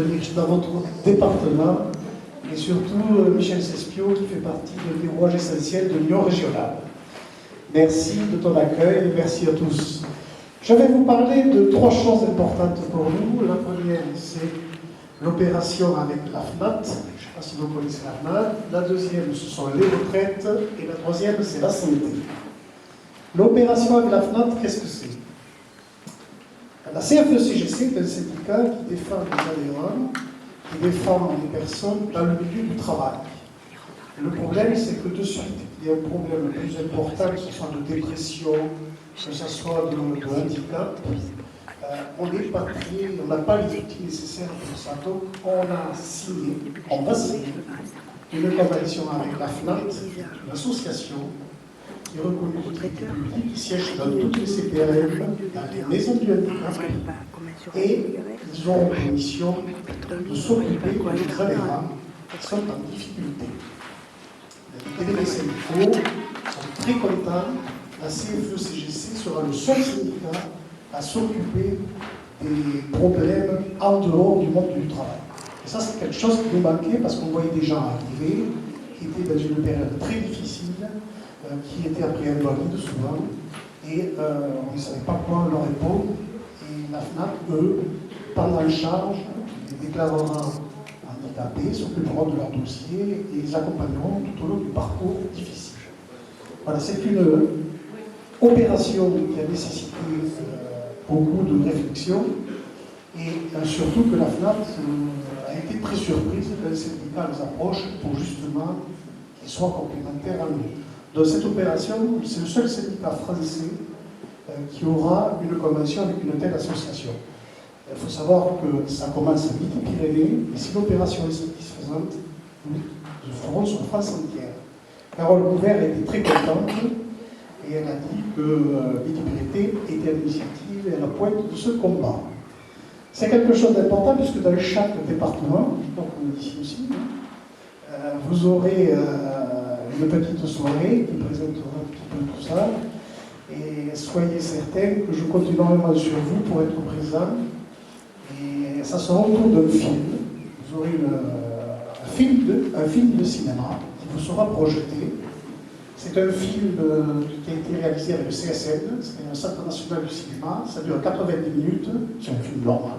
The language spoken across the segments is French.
venir dans votre département, et surtout Michel Cespio qui fait partie des rouages essentiels de l'Union régionale. Merci de ton accueil et merci à tous. Je vais vous parler de 3 choses importantes pour nous. La première, c'est l'opération avec la FNAT. Je ne sais pas si vous connaissez la FNAT. La deuxième, ce sont les retraites. Et la troisième, c'est la santé. L'opération avec la FNAT, qu'est-ce que c'est? La CFE-CGC est un syndicat qui défend les adhérents, qui défend les personnes dans le milieu du travail. Le problème, c'est que de suite, il y a un problème plus important, que ce soit de dépression, que ce soit de handicap. On n'est pas pris, on n'a pas les outils nécessaires pour ça. Donc, on va signer une convention avec la FNAT, une association qui est reconnue d'utilité publique, qui siège dans toutes les CPRM, dans les maisons du handicap, et ils ont pour mission de s'occuper des adhérents qui sont en difficulté. Les délégués syndicaux sont très contents. La CFE-CGC sera le seul syndicat à s'occuper des problèmes en dehors du monde du travail. Et ça, c'est quelque chose qui nous manquait parce qu'on voyait des gens arriver qui étaient dans une période très difficile, qui étaient après invalides souvent, et on ne savait pas quoi leur répondre. Et la FNAC, eux, prennent en charge les déclarants handicapés, s'occuperont de leur dossier et les accompagneront tout au long du parcours difficile. Voilà, c'est une opération qui a nécessité beaucoup de réflexion et surtout que la FNAT a été très surprise quand le syndicat les approche pour justement qu'ils soient complémentaires à nous. Dans cette opération, c'est le seul syndicat français qui aura une convention avec une telle association. Il faut savoir que ça commence à Midi-Pyrénées et si l'opération est satisfaisante, nous le ferons sur France entière. Carole Gouvert était très contente et elle a dit que Midi-Pyrénées était à l'initiative et à la pointe de ce combat. C'est quelque chose d'important puisque dans chaque département, donc ici aussi, vous aurez une petite soirée qui présentera un petit peu tout ça. Et soyez certains que je compte énormément sur vous pour être présent. Et ça sera autour d'un film. Vous aurez un film de cinéma qui vous sera projeté. C'est un film qui a été réalisé avec le CSN, c'est un Centre national du cinéma. Ça dure 90 minutes. C'est un film normal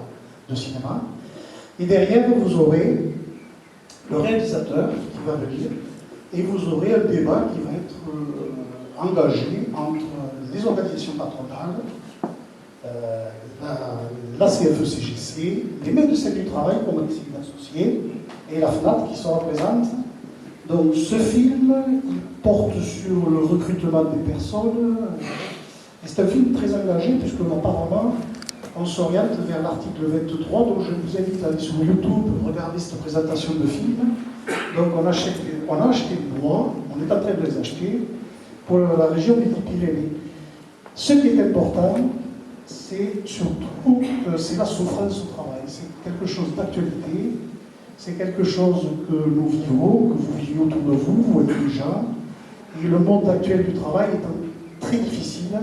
de cinéma. Et derrière, vous aurez le réalisateur qui va venir. Et vous aurez un débat qui va être engagé entre les organisations patronales, la CFE-CGC, les médecins du travail comme activité associée, et la FNAT qui sera présente. Donc ce film, il porte sur le recrutement des personnes. Et c'est un film très engagé puisque apparemment on s'oriente vers l'article 23, donc je vous invite à aller sur YouTube, regarder cette présentation de film. Donc on a acheté des droits, on est en train de les acheter pour la région Midi-Pyrénées. Ce qui est important, c'est surtout que c'est la souffrance au travail. C'est quelque chose d'actualité, c'est quelque chose que nous vivons, que vous vivez autour de vous, vous êtes des gens. Et le monde actuel du travail est très difficile.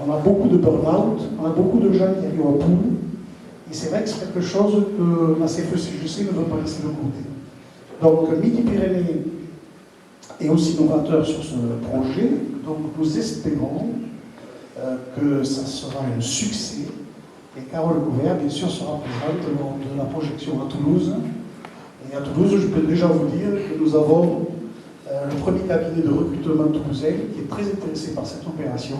On a beaucoup de burn-out, on a beaucoup de gens qui arrivent au bout. Et c'est vrai que c'est quelque chose que la CFE-CGC ne veut pas laisser de côté. Donc Midi-Pyrénées est aussi novateur sur ce projet. Donc nous espérons que ça sera un succès. Et Carole Gouvert, bien sûr, sera présente lors de la projection à Toulouse. Et à Toulouse, je peux déjà vous dire que nous avons le premier cabinet de recrutement toulousain qui est très intéressé par cette opération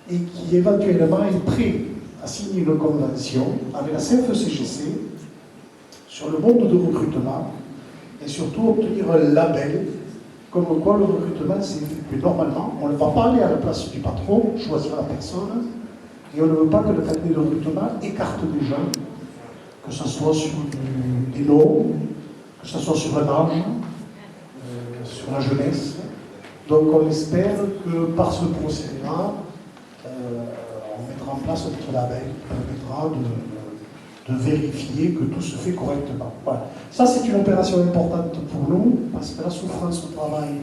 et qui éventuellement est prêt à signer une convention avec la CFE-CGC sur le monde de recrutement et surtout obtenir un label comme quoi le recrutement s'est effectué normalement. On ne va pas aller à la place du patron, choisir la personne, et on ne veut pas que le cabinet de recrutement écarte des gens, que ce soit sur des noms, que ce soit sur un âge, sur la jeunesse. Donc on espère que par ce procédé-là, on mettra en place notre label qui permettra de vérifier que tout se fait correctement. Voilà. Ça, c'est une opération importante pour nous, parce que la souffrance au travail,